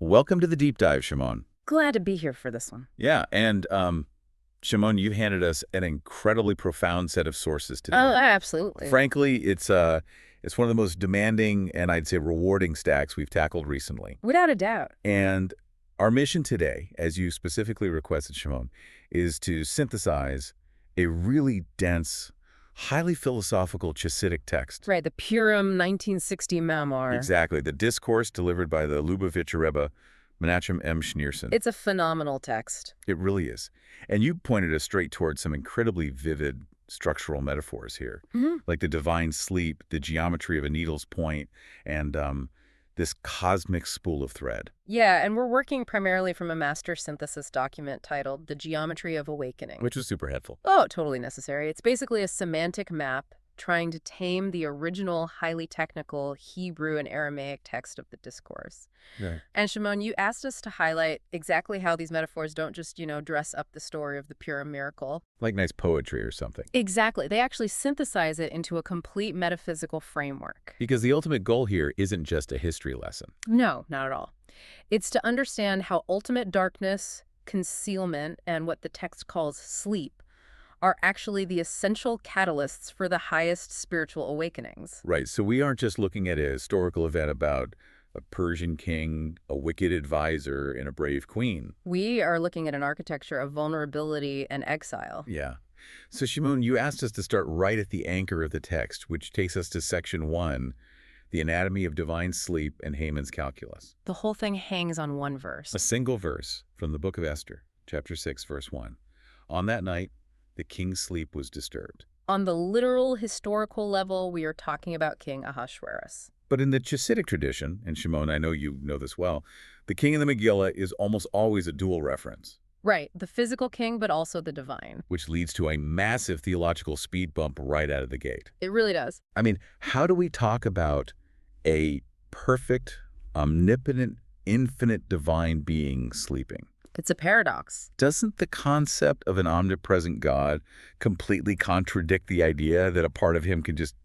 Welcome to the deep dive, Shimon. Glad to be here for this one. Yeah, and Shimon, you've handed us an incredibly profound set of sources today. Oh, absolutely. Frankly, it's one of the most demanding and I'd say rewarding stacks we've tackled recently. Without a doubt. And our mission today, as you specifically requested, Shimon, is to synthesize a really dense, highly philosophical Chassidic text. Right, the Purim 1960 memoir. Exactly, the discourse delivered by the Lubavitcher Rebbe, Menachem M. Schneerson. It's a phenomenal text. It really is. And you pointed us straight towards some incredibly vivid structural metaphors here, like the divine sleep, the geometry of a needle's point, and this cosmic spool of thread. Yeah, and we're working primarily from a master synthesis document titled The Geometry of Awakening. Which was super helpful. Oh, totally necessary. It's basically a semantic map trying to tame the original highly technical Hebrew and Aramaic text of the discourse. Right. And Shimon, you asked us to highlight exactly how these metaphors don't just, dress up the story of the Purim miracle. Like nice poetry or something. Exactly. They actually synthesize it into a complete metaphysical framework. Because the ultimate goal here isn't just a history lesson. No, not at all. It's to understand how ultimate darkness, concealment, and what the text calls sleep are actually the essential catalysts for the highest spiritual awakenings. Right. So we aren't just looking at a historical event about a Persian king, a wicked advisor, and a brave queen. We are looking at an architecture of vulnerability and exile. Yeah. So Shimon, you asked us to start right at the anchor of the text, which takes us to section 1, the anatomy of divine sleep and Haman's calculus. The whole thing hangs on one verse. A single verse from the book of Esther, chapter 6, verse 1. On that night, the king's sleep was disturbed. On the literal historical level, we are talking about King Ahasuerus. But in the Chassidic tradition, and Shimon, I know you know this well, the king in the Megillah is almost always a dual reference. Right, the physical king, but also the divine. Which leads to a massive theological speed bump right out of the gate. It really does. I mean, how do we talk about a perfect, omnipotent, infinite divine being sleeping? It's a paradox. Doesn't the concept of an omnipresent God completely contradict the idea that a part of him can just,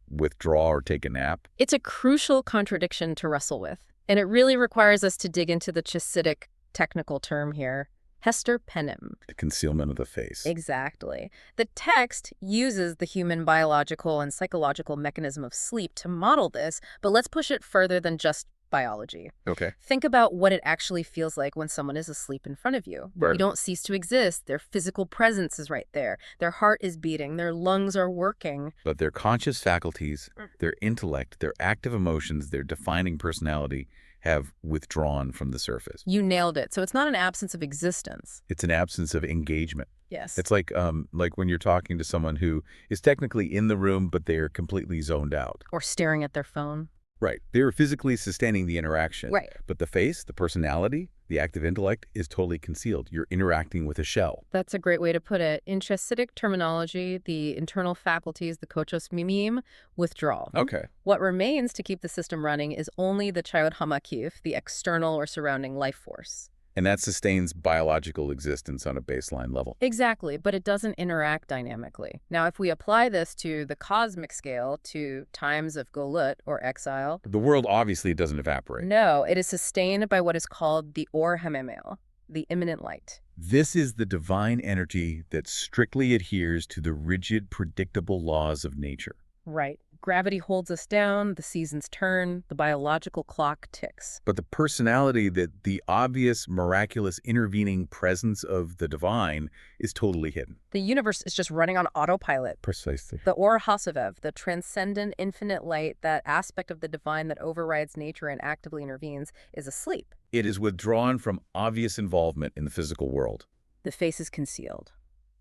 withdraw or take a nap? It's a crucial contradiction to wrestle with, and it really requires us to dig into the Chassidic technical term here, Hester Penim. The concealment of the face. Exactly. The text uses the human biological and psychological mechanism of sleep to model this, but let's push it further than just biology. Okay. Think about what it actually feels like when someone is asleep in front of you. Right. You don't cease to exist. Their physical presence is right there. Their heart is beating. Their lungs are working. But their conscious faculties, their intellect, their active emotions, their defining personality have withdrawn from the surface. You nailed it. So it's not an absence of existence. It's an absence of engagement. Yes. It's like when you're talking to someone who is technically in the room, but they're completely zoned out. Or staring at their phone. Right. They're physically sustaining the interaction. Right. But the face, the personality, the active intellect is totally concealed. You're interacting with a shell. That's a great way to put it. In Chassidic terminology, the internal faculties, the kochos mimim, withdraw. Okay. What remains to keep the system running is only the chayot hamakif, the external or surrounding life force. And that sustains biological existence on a baseline level. Exactly, but it doesn't interact dynamically. Now, if we apply this to the cosmic scale, to times of golut, or exile, The world obviously doesn't evaporate. no, it is sustained by what is called the or hamemel, the immanent light. This is the divine energy that strictly adheres to the rigid, predictable laws of nature. Right. Gravity holds us down, the seasons turn, the biological clock ticks. But the personality, that the obvious, miraculous, intervening presence of the divine is totally hidden. The universe is just running on autopilot. Precisely. The Or HaSovev, the transcendent infinite light, that aspect of the divine that overrides nature and actively intervenes, is asleep. It is withdrawn from obvious involvement in the physical world. The face is concealed.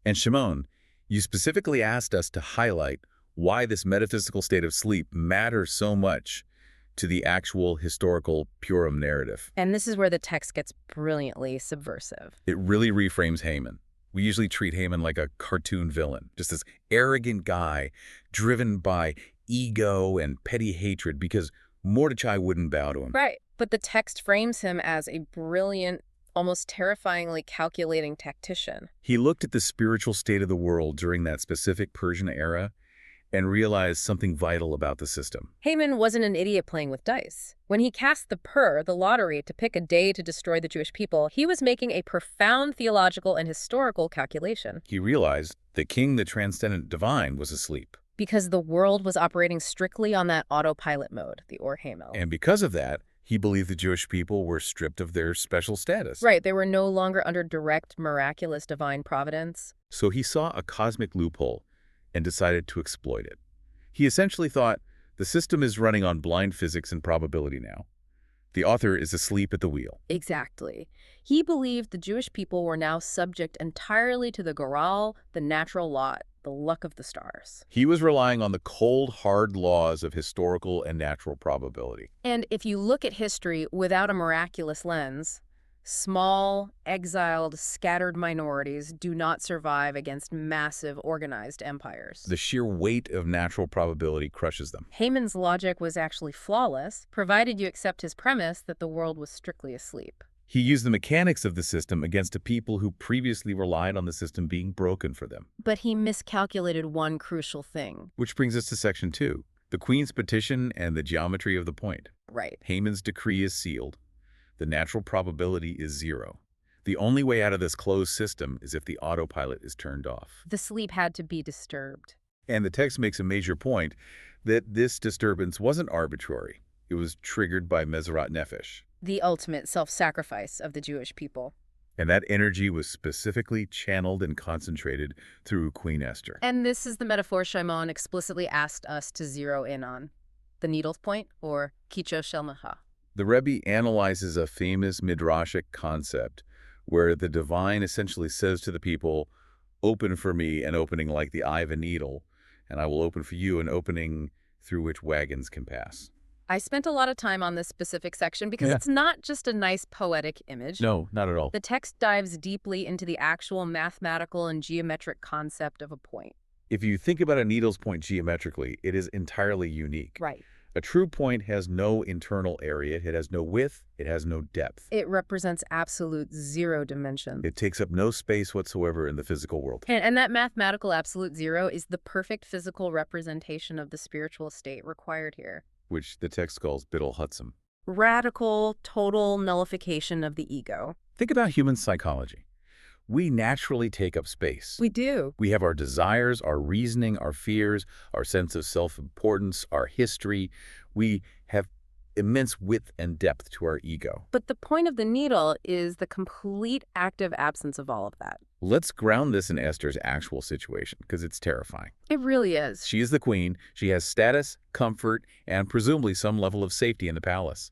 And Shimon, you specifically asked us to highlight why this metaphysical state of sleep matters so much to the actual historical Purim narrative. And this is where the text gets brilliantly subversive. It really reframes Haman. We usually treat Haman like a cartoon villain, just this arrogant guy driven by ego and petty hatred because Mordecai wouldn't bow to him. Right. But the text frames him as a brilliant, almost terrifyingly calculating tactician. He looked at the spiritual state of the world during that specific Persian era and realized something vital about the system. Haman wasn't an idiot playing with dice. When he cast the lottery, to pick a day to destroy the Jewish people, he was making a profound theological and historical calculation. He realized the king, the transcendent divine, was asleep. Because the world was operating strictly on that autopilot mode, the Or Hamel. And because of that, he believed the Jewish people were stripped of their special status. Right, they were no longer under direct, miraculous divine providence. So he saw a cosmic loophole and decided to exploit it. He essentially thought, the system is running on blind physics and probability now. The author is asleep at the wheel. Exactly. He believed the Jewish people were now subject entirely to the goral, the natural lot, the luck of the stars. He was relying on the cold, hard laws of historical and natural probability. And if you look at history without a miraculous lens, small, exiled, scattered minorities do not survive against massive, organized empires. The sheer weight of natural probability crushes them. Haman's logic was actually flawless, provided you accept his premise that the world was strictly asleep. He used the mechanics of the system against a people who previously relied on the system being broken for them. But he miscalculated one crucial thing. Which brings us to section 2, the Queen's petition and the geometry of the point. Right. Haman's decree is sealed. The natural probability is 0. The only way out of this closed system is if the autopilot is turned off. The sleep had to be disturbed. And the text makes a major point that this disturbance wasn't arbitrary. It was triggered by Meserat Nefesh. The ultimate self-sacrifice of the Jewish people. And that energy was specifically channeled and concentrated through Queen Esther. And this is the metaphor Shimon explicitly asked us to zero in on. The needle's point, or kicho shel maha. The Rebbe analyzes a famous midrashic concept where the divine essentially says to the people, open for me an opening like the eye of a needle, and I will open for you an opening through which wagons can pass. I spent a lot of time on this specific section because it's not just a nice poetic image. No, not at all. The text dives deeply into the actual mathematical and geometric concept of a point. If you think about a needle's point geometrically, it is entirely unique. Right. A true point has no internal area, it has no width, it has no depth. It represents absolute zero dimension. It takes up no space whatsoever in the physical world. And that mathematical absolute zero is the perfect physical representation of the spiritual state required here. Which the text calls Bittul Hutzim. Radical, total nullification of the ego. Think about human psychology. We naturally take up space. We do. We have our desires, our reasoning, our fears, our sense of self-importance, our history. We have immense width and depth to our ego. But the point of the needle is the complete active absence of all of that. Let's ground this in Esther's actual situation, because it's terrifying. It really is. She is the queen. She has status, comfort, and presumably some level of safety in the palace.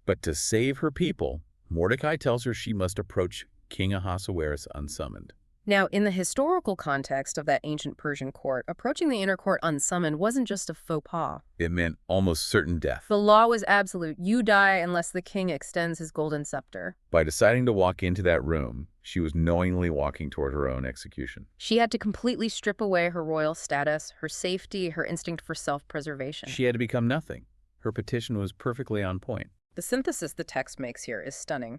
But to save her people, Mordecai tells her she must approach King Ahasuerus unsummoned. Now, in the historical context of that ancient Persian court, approaching the inner court unsummoned wasn't just a faux pas. It meant almost certain death. The law was absolute. You die unless the king extends his golden scepter. By deciding to walk into that room, she was knowingly walking toward her own execution. She had to completely strip away her royal status, her safety, her instinct for self-preservation. She had to become nothing. Her petition was perfectly on point. The synthesis the text makes here is stunning.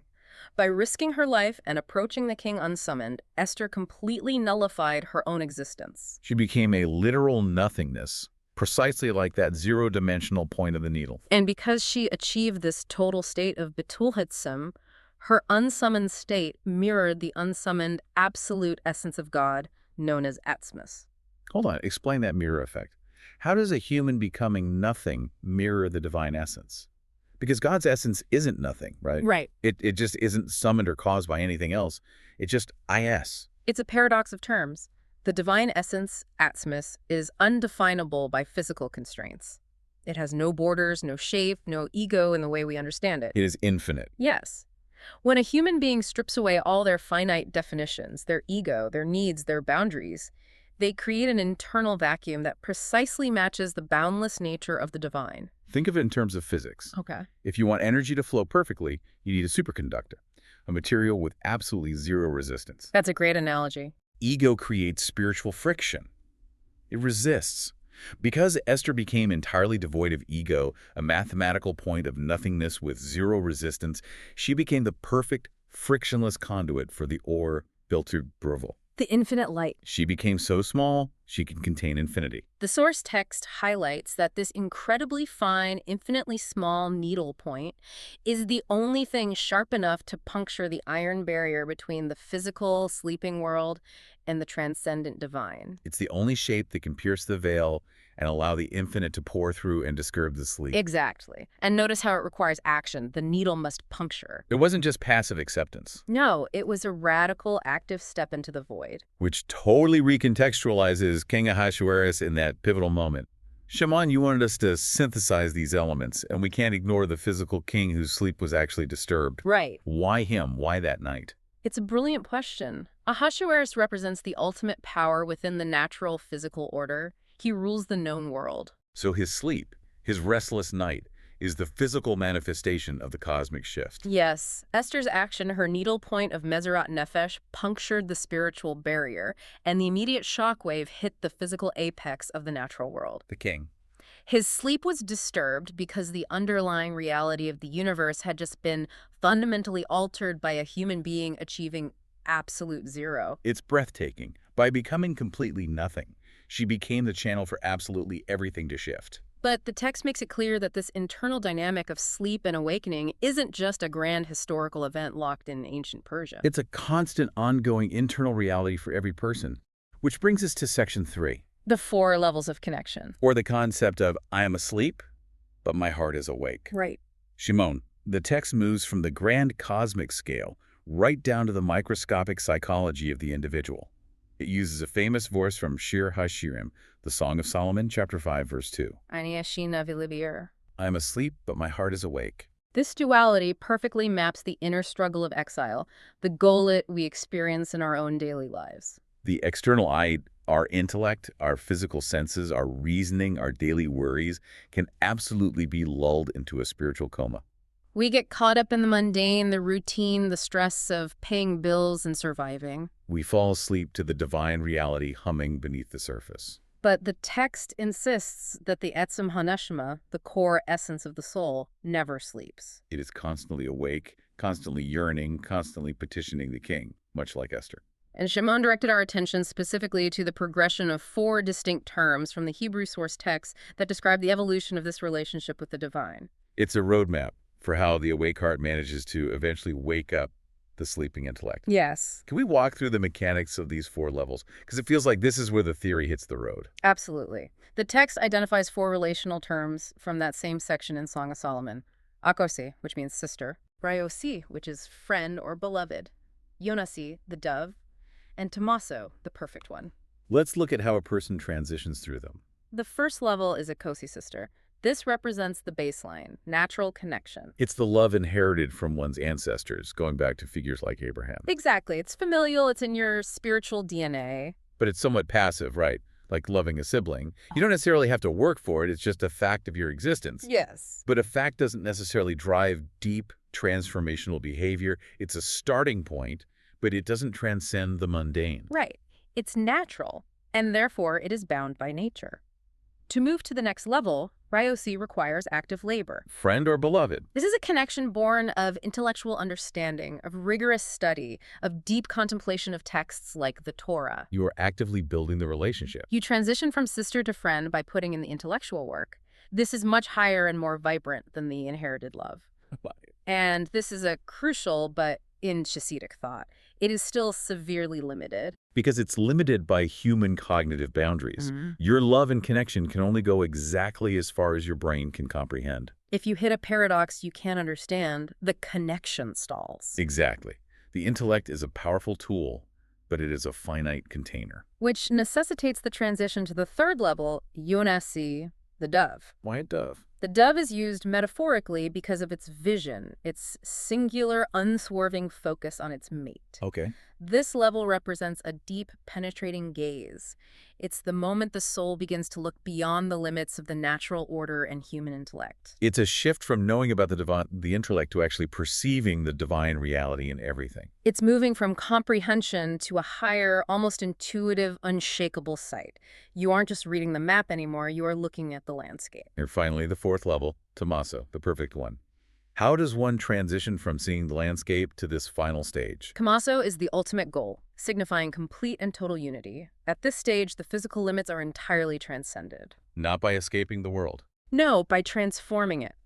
By risking her life and approaching the king unsummoned, Esther completely nullified her own existence. She became a literal nothingness, precisely like that zero-dimensional point of the needle. And because she achieved this total state of Bittul Hutzim, her unsummoned state mirrored the unsummoned absolute essence of God, known as Atzmus. Hold on, explain that mirror effect. How does a human becoming nothing mirror the divine essence? Because God's essence isn't nothing, right? Right. It just isn't summoned or caused by anything else. It's just is. It's a paradox of terms. The divine essence, Atzmus, is undefinable by physical constraints. It has no borders, no shape, no ego in the way we understand it. It is infinite. Yes. When a human being strips away all their finite definitions, their ego, their needs, their boundaries, they create an internal vacuum that precisely matches the boundless nature of the divine. Think of it in terms of physics. Okay. If you want energy to flow perfectly, you need a superconductor, a material with absolutely zero resistance. That's a great analogy. Ego creates spiritual friction. It resists. Because Esther became entirely devoid of ego, a mathematical point of nothingness with zero resistance, she became the perfect, frictionless conduit for the Or built through Bruval. The infinite light. She became so small, she could contain infinity. The source text highlights that this incredibly fine, infinitely small needle point is the only thing sharp enough to puncture the iron barrier between the physical, sleeping world and the transcendent divine. It's the only shape that can pierce the veil and allow the infinite to pour through and disturb the sleep. Exactly. And notice how it requires action. The needle must puncture. It wasn't just passive acceptance. No, it was a radical, active step into the void. Which totally recontextualizes King Ahasuerus in that pivotal moment. Shimon, you wanted us to synthesize these elements, and we can't ignore the physical king whose sleep was actually disturbed. Right. Why him? Why that night? It's a brilliant question. Ahasuerus represents the ultimate power within the natural physical order. He rules the known world. So his sleep, his restless night, is the physical manifestation of the cosmic shift. Yes, Esther's action, her needle point of Mezerat Nefesh, punctured the spiritual barrier, and the immediate shockwave hit the physical apex of the natural world. The king. His sleep was disturbed because the underlying reality of the universe had just been fundamentally altered by a human being achieving absolute zero. It's breathtaking. By becoming completely nothing, she became the channel for absolutely everything to shift. But the text makes it clear that this internal dynamic of sleep and awakening isn't just a grand historical event locked in ancient Persia. It's a constant, ongoing internal reality for every person. Which brings us to section 3. The 4 levels of connection. Or the concept of, I am asleep, but my heart is awake. Right. Shimon, the text moves from the grand cosmic scale right down to the microscopic psychology of the individual. It uses a famous verse from Shir HaShirim, the Song of Solomon, chapter 5, verse 2. Ani yashina v'libir. I am asleep, but my heart is awake. This duality perfectly maps the inner struggle of exile, the gullet we experience in our own daily lives. The external eye, our intellect, our physical senses, our reasoning, our daily worries, can absolutely be lulled into a spiritual coma. We get caught up in the mundane, the routine, the stress of paying bills and surviving. We fall asleep to the divine reality humming beneath the surface. But the text insists that the etzem haneshama, the core essence of the soul, never sleeps. It is constantly awake, constantly yearning, constantly petitioning the king, much like Esther. And Shimon directed our attention specifically to the progression of 4 distinct terms from the Hebrew source text that describe the evolution of this relationship with the divine. It's a roadmap for how the awake heart manages to eventually wake up the sleeping intellect. Yes. Can we walk through the mechanics of these 4 levels? Because it feels like this is where the theory hits the road. Absolutely. The text identifies 4 relational terms from that same section in Song of Solomon. Akosi, which means sister. Ryosi, which is friend or beloved. Yonasi, the dove. And Tommaso, the perfect one. Let's look at how a person transitions through them. The first level is a Kosi sister. This represents the baseline, natural connection. It's the love inherited from one's ancestors, going back to figures like Abraham. Exactly. It's familial. It's in your spiritual DNA. But it's somewhat passive, right? Like loving a sibling. You don't necessarily have to work for it. It's just a fact of your existence. Yes. But a fact doesn't necessarily drive deep transformational behavior. It's a starting point, but it doesn't transcend the mundane. Right. It's natural, and therefore it is bound by nature. To move to the next level, Ryosi requires active labor. Friend or beloved? This is a connection born of intellectual understanding, of rigorous study, of deep contemplation of texts like the Torah. You are actively building the relationship. You transition from sister to friend by putting in the intellectual work. This is much higher and more vibrant than the inherited love. And this is a crucial but in Chassidic thought. It is still severely limited. Because it's limited by human cognitive boundaries. Your love and connection can only go exactly as far as your brain can comprehend. If you hit a paradox you can't understand, the connection stalls. Exactly. The intellect is a powerful tool, but it is a finite container. Which necessitates the transition to the third level, Yonasi, the dove. Why a dove? The dove is used metaphorically because of its vision, its singular, unswerving focus on its mate. Okay. This level represents a deep, penetrating gaze. It's the moment the soul begins to look beyond the limits of the natural order and human intellect. It's a shift from knowing about the intellect to actually perceiving the divine reality in everything. It's moving from comprehension to a higher, almost intuitive, unshakable sight. You aren't just reading the map anymore, you are looking at the landscape. And finally, the fourth level, Tommaso, the perfect one. How does one transition from seeing the landscape to this final stage? Kamaso is the ultimate goal, signifying complete and total unity. At this stage, the physical limits are entirely transcended. Not by escaping the world. No, by transforming it.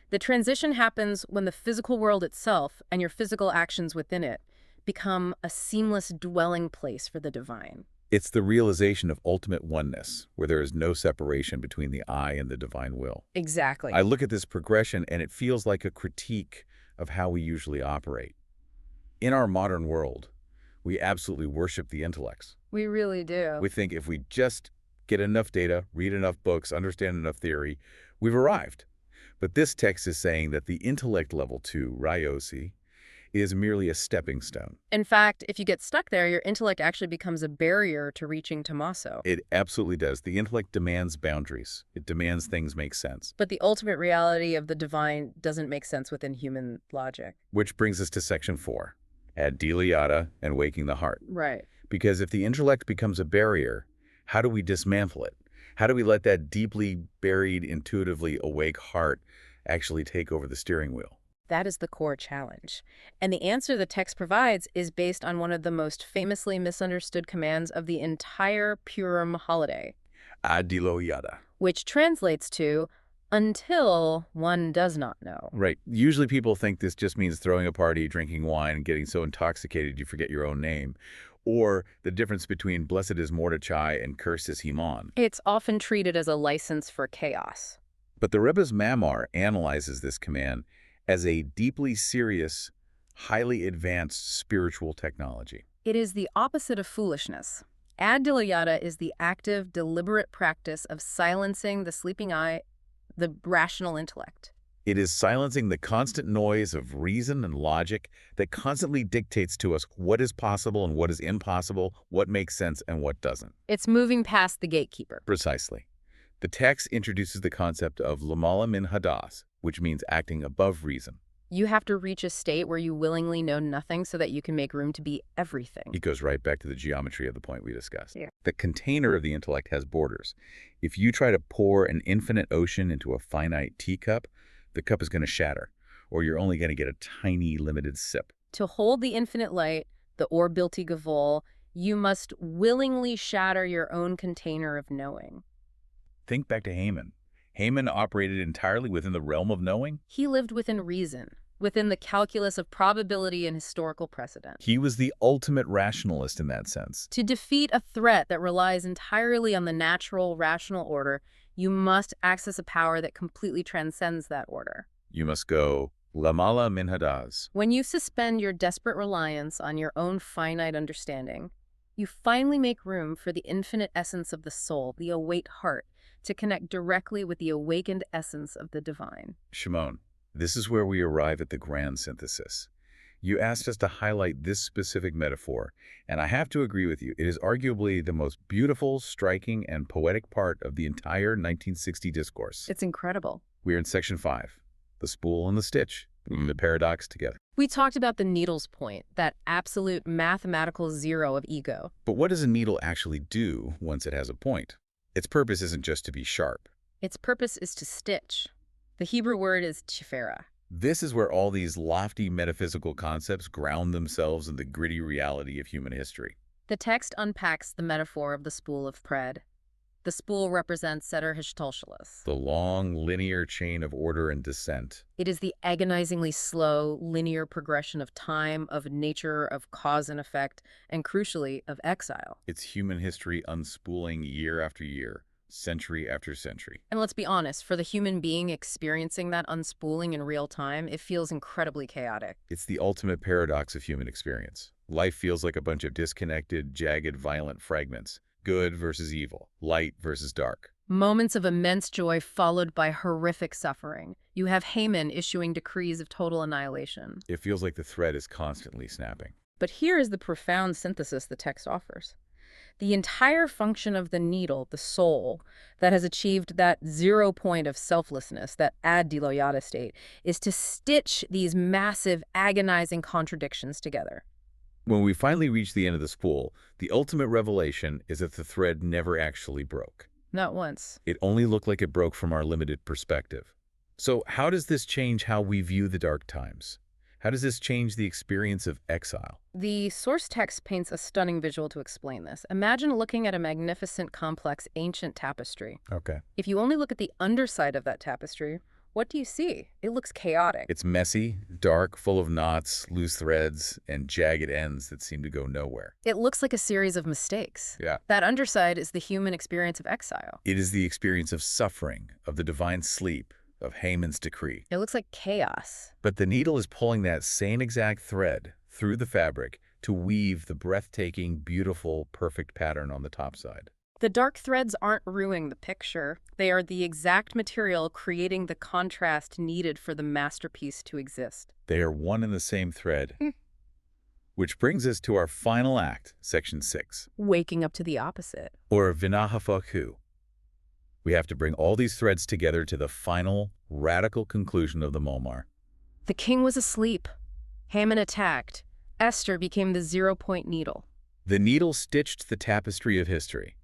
The transition happens when the physical world itself and your physical actions within it become a seamless dwelling place for the divine. It's the realization of ultimate oneness, where there is no separation between the I and the divine will. Exactly. I look at this progression and it feels like a critique of how we usually operate. In our modern world, we absolutely worship the intellects. We really do. We think if we just get enough data, read enough books, understand enough theory, we've arrived. But this text is saying that the intellect level 2, ryosi, is merely a stepping stone. In fact, if you get stuck there, your intellect actually becomes a barrier to reaching Tommaso. It absolutely does. The intellect demands boundaries. It demands things make sense. But the ultimate reality of the divine doesn't make sense within human logic. Which brings us to section 4, ad diliata and waking the heart. Right. Because if the intellect becomes a barrier, how do we dismantle it? How do we let that deeply buried, intuitively awake heart actually take over the steering wheel? That is the core challenge. And the answer the text provides is based on one of the most famously misunderstood commands of the entire Purim holiday, Ad diliata. which translates to, until one does not know. Right. Usually people think this just means throwing a party, drinking wine, and getting so intoxicated you forget your own name. Or the difference between blessed is Mordechai and cursed is Haman. It's often treated as a license for chaos. But the Rebbe's Mamar analyzes this command as a deeply serious, highly advanced spiritual technology. It is the opposite of foolishness. Ad diliata is the active, deliberate practice of silencing the sleeping eye, the rational intellect. It is silencing the constant noise of reason and logic that constantly dictates to us what is possible and what is impossible, what makes sense and what doesn't. It's moving past the gatekeeper. Precisely. The text introduces the concept of lamala min hadas, which means acting above reason. You have to reach a state where you willingly know nothing so that you can make room to be everything. It goes right back to the geometry of the point we discussed. Yeah. The container of the intellect has borders. If you try to pour an infinite ocean into a finite teacup, the cup is going to shatter, or you're only going to get a tiny, limited sip. To hold the infinite light, the or bilti gavol, you must willingly shatter your own container of knowing. Think back to Haman. Haman operated entirely within the realm of knowing. He lived within reason, within the calculus of probability and historical precedent. He was the ultimate rationalist in that sense. To defeat a threat that relies entirely on the natural, rational order, you must access a power that completely transcends that order. You must go lamala min hadas. When you suspend your desperate reliance on your own finite understanding, you finally make room for the infinite essence of the soul, the awake heart, to connect directly with the awakened essence of the divine. Shimon, this is where we arrive at the grand synthesis. You asked us to highlight this specific metaphor, and I have to agree with you. It is arguably the most beautiful, striking, and poetic part of the entire 1960 discourse. It's incredible. We're in section 5, the spool and the stitch, bringing the paradox together. We talked about the needle's point, that absolute mathematical zero of ego. But what does a needle actually do once it has a point? Its purpose isn't just to be sharp. Its purpose is to stitch. The Hebrew word is tefera. This is where all these lofty metaphysical concepts ground themselves in the gritty reality of human history. The text unpacks the metaphor of the spool of pred. The spool represents Seder Hishtolshalos. The long, linear chain of order and descent. It is the agonizingly slow, linear progression of time, of nature, of cause and effect, and crucially, of exile. It's human history unspooling year after year, century after century. And let's be honest, for the human being experiencing that unspooling in real time, it feels incredibly chaotic. It's the ultimate paradox of human experience. Life feels like a bunch of disconnected, jagged, violent fragments. Good versus evil, light versus dark. Moments of immense joy followed by horrific suffering. You have Haman issuing decrees of total annihilation. It feels like the thread is constantly snapping. But here is the profound synthesis the text offers. The entire function of the needle, the soul, that has achieved that 0 point of selflessness, that ad diliata state, is to stitch these massive, agonizing contradictions together. When we finally reach the end of the spool, the ultimate revelation is that the thread never actually broke. Not once. It only looked like it broke from our limited perspective. So how does this change how we view the dark times? How does this change the experience of exile? The source text paints a stunning visual to explain this. Imagine looking at a magnificent, complex, ancient tapestry. Okay. If you only look at the underside of that tapestry, what do you see? It looks chaotic. It's messy, dark, full of knots, loose threads, and jagged ends that seem to go nowhere. It looks like a series of mistakes. Yeah. That underside is the human experience of exile. It is the experience of suffering, of the divine sleep, of Haman's decree. It looks like chaos. But the needle is pulling that same exact thread through the fabric to weave the breathtaking, beautiful, perfect pattern on the top side. The dark threads aren't ruining the picture. They are the exact material creating the contrast needed for the masterpiece to exist. They are one and the same thread. Which brings us to our final act, section 6. Waking up to the opposite. Or vinahafaku. We have to bring all these threads together to the final, radical conclusion of the Momar. The king was asleep. Haman attacked. Esther became the zero-point needle. The needle stitched the tapestry of history.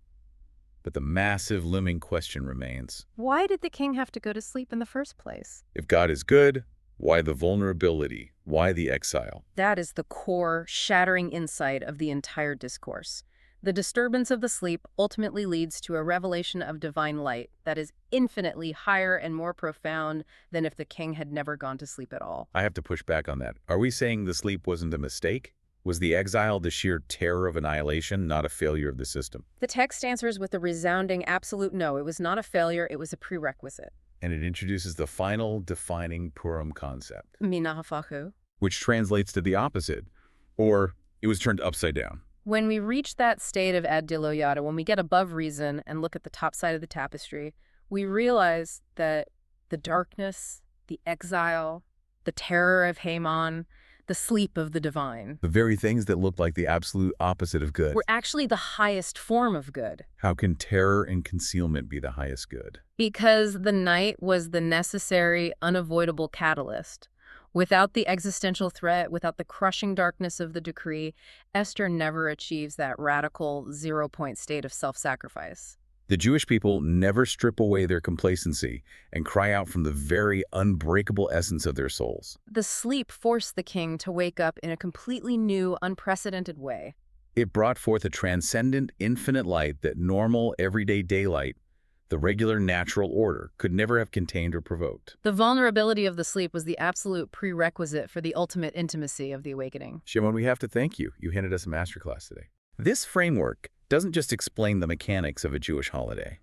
But the massive looming question remains. Why did the king have to go to sleep in the first place? If God is good, why the vulnerability? Why the exile? That is the core, shattering insight of the entire discourse. The disturbance of the sleep ultimately leads to a revelation of divine light that is infinitely higher and more profound than if the king had never gone to sleep at all. I have to push back on that. Are we saying the sleep wasn't a mistake? Was the exile the sheer terror of annihilation, not a failure of the system? The text answers with a resounding absolute no. It was not a failure, it was a prerequisite. And it introduces the final defining Purim concept, Minahafahu. which translates to the opposite, or it was turned upside down. When we reach that state of ad diloyata, when we get above reason and look at the top side of the tapestry, we realize that the darkness, the exile, the terror of Haman, the sleep of the divine, The very things that look like the absolute opposite of good. were actually the highest form of good. How can terror and concealment be the highest good? Because the night was the necessary, unavoidable catalyst. Without the existential threat, without the crushing darkness of the decree, Esther never achieves that radical zero-point state of self-sacrifice. The Jewish people never strip away their complacency and cry out from the very unbreakable essence of their souls. The sleep forced the king to wake up in a completely new, unprecedented way. It brought forth a transcendent, infinite light that normal, everyday daylight, the regular natural order, could never have contained or provoked. The vulnerability of the sleep was the absolute prerequisite for the ultimate intimacy of the awakening. Shimon, we have to thank you. You handed us a masterclass today. This framework doesn't just explain the mechanics of a Jewish holiday.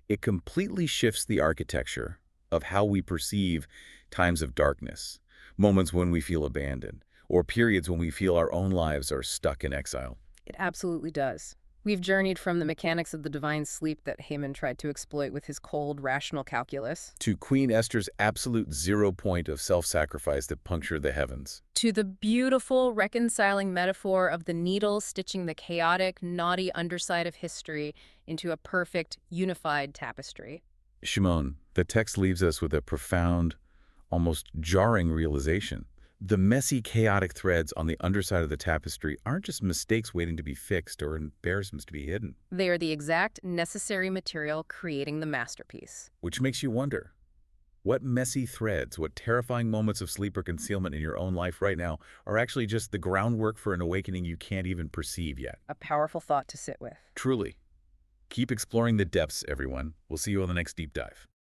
It completely shifts the architecture of how we perceive times of darkness, moments when we feel abandoned, or periods when we feel our own lives are stuck in exile. It absolutely does. We've journeyed from the mechanics of the divine sleep that Haman tried to exploit with his cold, rational calculus, To Queen Esther's absolute zero point of self-sacrifice that punctured the heavens. to the beautiful, reconciling metaphor of the needle stitching the chaotic, naughty underside of history into a perfect, unified tapestry. Shimon, the text leaves us with a profound, almost jarring realization. The messy, chaotic threads on the underside of the tapestry aren't just mistakes waiting to be fixed or embarrassments to be hidden. They are the exact necessary material creating the masterpiece. Which makes you wonder, what messy threads, what terrifying moments of sleep or concealment in your own life right now are actually just the groundwork for an awakening you can't even perceive yet? A powerful thought to sit with. Truly. Keep exploring the depths, everyone. We'll see you on the next deep dive.